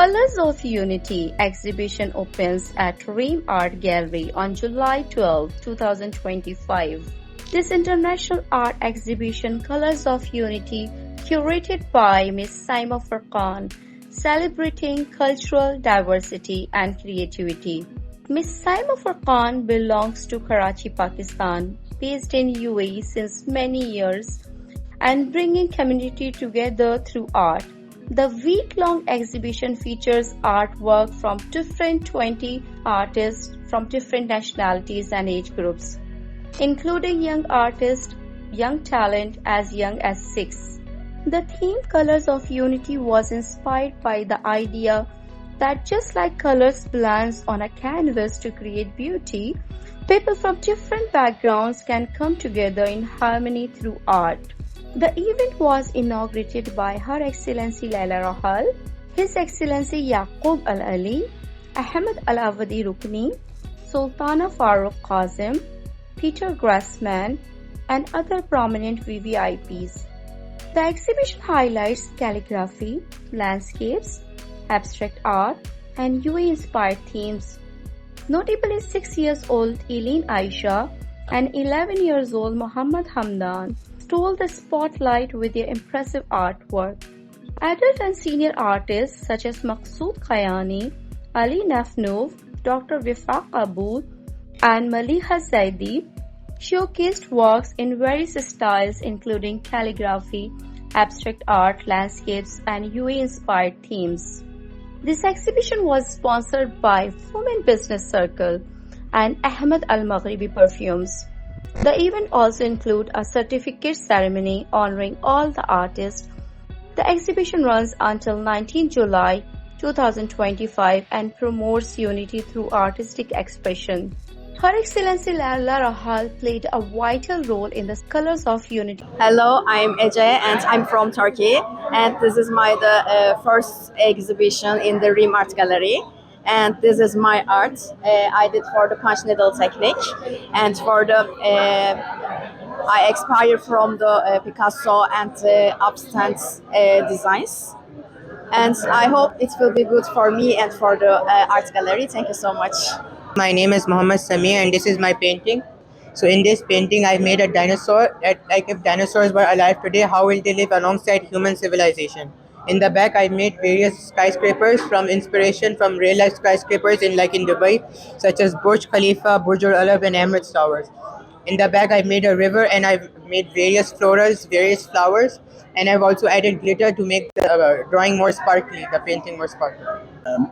Colors of Unity exhibition opens at Reem Art Gallery on July 12, 2025. This international art exhibition, Colors of Unity, curated by Ms. Saima Furqan, celebrating cultural diversity and creativity. Ms. Saima Furqan belongs to Karachi, Pakistan, based in UAE since many years, and bringing community together through art. The week-long exhibition features artwork from different 20 artists from different nationalities and age groups, including young artists, young talent as young as 6. The theme Colors of Unity was inspired by the idea that just like colors blend on a canvas to create beauty, people from different backgrounds can come together in harmony through art. The event was inaugurated by Her Excellency Laila Rahal, His Excellency Yaqub Al-Ali, Ahmed Al-Awadi Rukni, Sultana Farooq Qazim, Peter Grassman, and other prominent VVIPs. The exhibition highlights calligraphy, landscapes, abstract art, and UAE-inspired themes. Notably, 6 years old Eileen Aisha and 11 years old Muhammad Hamdan stole the spotlight with their impressive artwork. Adult and senior artists such as Maqsood Khayani, Ali Nafnov, Dr. Wifaq Abood, and Maliha Zaidi showcased works in various styles including calligraphy, abstract art, landscapes, and UAE-inspired themes. This exhibition was sponsored by Women Business Circle and Ahmed Al-Maghribi Perfumes. The event also includes a certificate ceremony honoring all the artists. The exhibition runs until 19 July 2025 and promotes unity through artistic expression. Her Excellency Laila Rahal played a vital role in the Colors of Unity. Hello, I'm Ece and I'm from Turkey, and this is my first exhibition in the Reem Art Gallery. And this is my art. I did for the punch needle technique, and for the I inspired from the Picasso and abstract designs. And I hope it will be good for me and for the art gallery. Thank you so much. My name is Muhammad Sami and this is my painting. So in this painting I made a dinosaur. Like if dinosaurs were alive today, how will they live alongside human civilization? In the back I made various skyscrapers from inspiration from real life skyscrapers in Dubai, such as Burj Khalifa, Burj Al Arab and Emirates Towers. In the back I made a river and I've made various florals, various flowers, and I've also added glitter to make the drawing more sparkly, the painting more sparkly.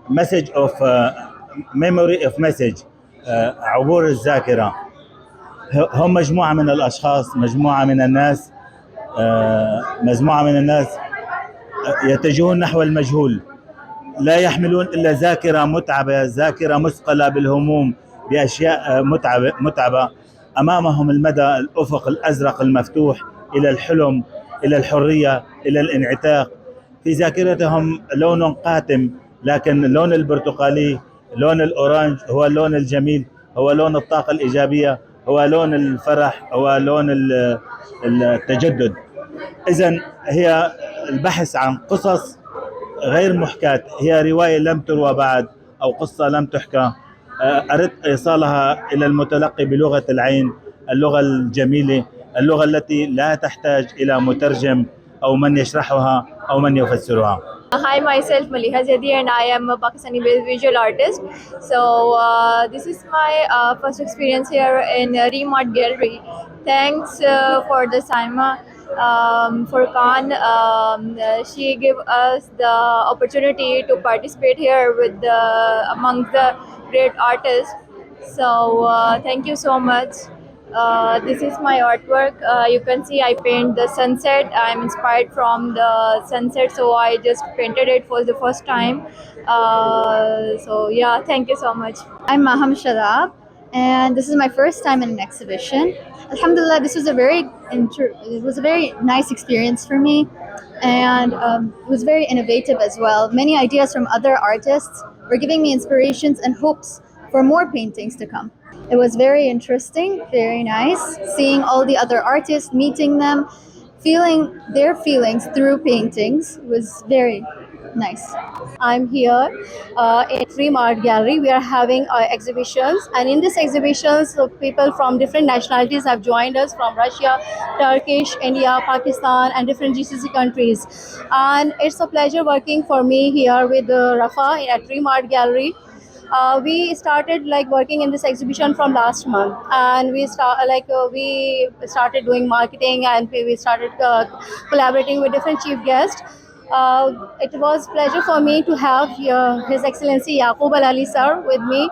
Message of memory of message عبور الذاكرة. هم مجموعة من الأشخاص، مجموعة من الناس يتجهون نحو المجهول، لا يحملون إلا ذاكرة متعبة، ذاكرة مثقلة بالهموم، بأشياء متعبة. أمامهم المدى، الأفق الأزرق المفتوح إلى الحلم، إلى الحرية، إلى الانعتاق. في ذاكرتهم لون قاتم، لكن اللون البرتقالي، لون الأورانج هو اللون الجميل، هو لون الطاقة الإيجابية، هو لون الفرح، هو لون التجدد. إذن هي البحث عن قصص غير محكاة، هي رواية لم تروى بعد أو قصة لم تحكى. أردت إيصالها إلى المتلقي بلغة العين، اللغة الجميلة، اللغة التي لا تحتاج إلى مترجم أو من يشرحها أو من يفسرها. Hi, myself Maliha Zaidi and I am a Pakistani-based visual artist. So this is my first experience here in Reem Art Gallery. Thanks for the Saima Furqan. She gave us the opportunity to participate here with among the great artists. So thank you so much. This is my artwork. You can see I paint the sunset. I'm inspired from the sunset, so I just painted it for the first time. So yeah, thank you so much. I'm Maham Shadab, and this is my first time in an exhibition. Alhamdulillah, this was a very nice experience for me, and it was very innovative as well. Many ideas from other artists were giving me inspirations and hopes for more paintings to come. It was very interesting, very nice, seeing all the other artists, meeting them, feeling their feelings through paintings was very Nice. I'm here at Reem Art Gallery. We are having exhibitions, and in these exhibitions, people from different nationalities have joined us from Russia, Turkish, India, Pakistan, and different GCC countries. And it's a pleasure working for me here with Rafa at Reem Art Gallery. We started like working in this exhibition from last month, and we started doing marketing, and we started collaborating with different chief guests. It was pleasure for me to have His Excellency Yaqub Al Ali sir with me.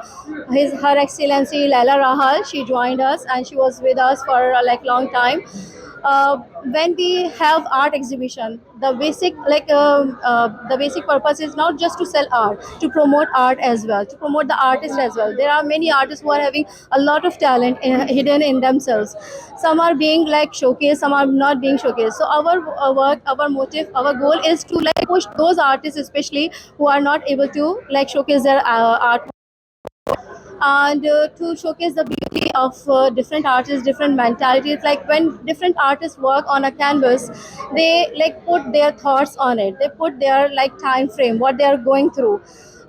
Her Excellency Laila Rahal, she joined us and she was with us for like long time. When we have art exhibition, the basic purpose is not just to sell art, to promote art as well, to promote the artist as well. There are many artists who are having a lot of talent hidden in themselves. Some are being like showcased, some are not being showcased. So our work, our motive, our goal is to like push those artists especially who are not able to like showcase their art, and to showcase the beauty of different artists, different mentalities. Like when different artists work on a canvas, they like put their thoughts on it, they put their like time frame, what they are going through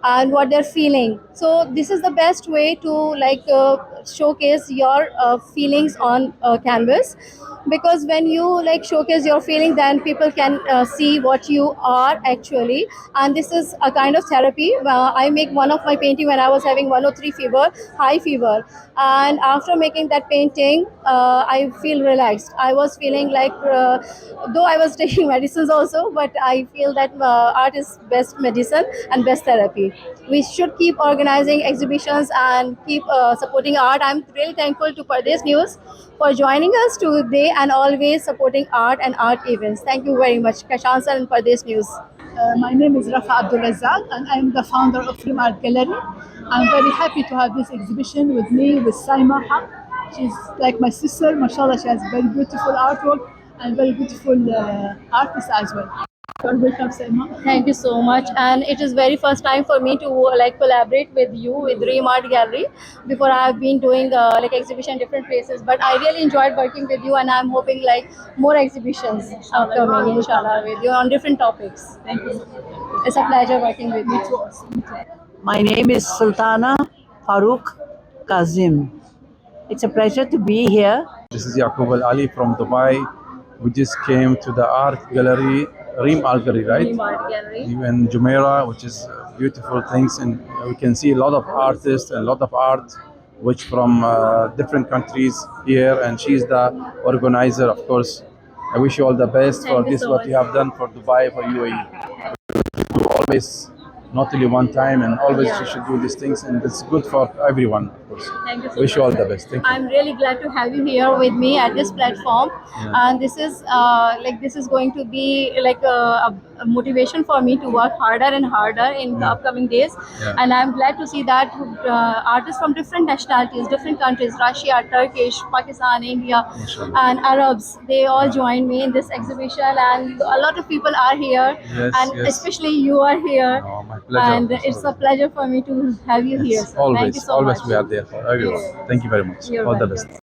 and what they're feeling. So this is the best way to like showcase your feelings on canvas, because when you like showcase your feeling, then people can see what you are actually. And this is a kind of therapy. I make one of my painting when I was having 103 fever, high fever, and after making that painting, I feel relaxed. I was feeling like though I was taking medicines also, but I feel that art is best medicine and best therapy. We should keep organizing exhibitions and keep supporting art. I'm really thankful to Pardes News for joining us today and always supporting art and art events. Thank you very much, Kashan sir and Pardes News. My name is Rafa Abdul Razak, and I'm the founder of Reem Art Gallery. I'm very happy to have this exhibition with me, with Saima Haq. She's like my sister, mashallah. She has very beautiful artwork and very beautiful artist as well. You're welcome, Saima. Thank you so much. And it is very first time for me to like collaborate with you with Reem Art Gallery. Before I have been doing like exhibition in different places, but I really enjoyed working with you, and I'm hoping like more exhibitions upcoming, inshallah, with you on different topics. Thank you. It's a pleasure working with you. My name is Sultana Farooq Kazim. It's a pleasure to be here. This is Yaqub Al Ali from Dubai. We just came to the art gallery, Reem Art Gallery, right? Reem Art Gallery. In Jumeirah, which is beautiful things, and we can see a lot of artists and a lot of art, which from different countries here. And she's the organizer, of course. I wish you all the best Thank for you this, so what much. you have done for Dubai, for UAE. Always, not only one time, and always you should do these things, and it's good for everyone, of course. Thank you so Wish you all much. the best. Thank you. I'm really glad to have you here with me at this platform, and this is going to be like a motivation for me to work harder and harder in the upcoming days. Yeah. And I'm glad to see that artists from different nationalities, different countries, Russia, Turkish, Pakistan, India, Mashallah. and Arabs, they all joined me in this exhibition, and a lot of people are here, Yes, and yes. especially you are here. Oh, my pleasure. And it's a pleasure for me to have you here. Yes, sir. Thank you always, so always much. we are there for everyone. Thank you very much. You're All the welcome. best.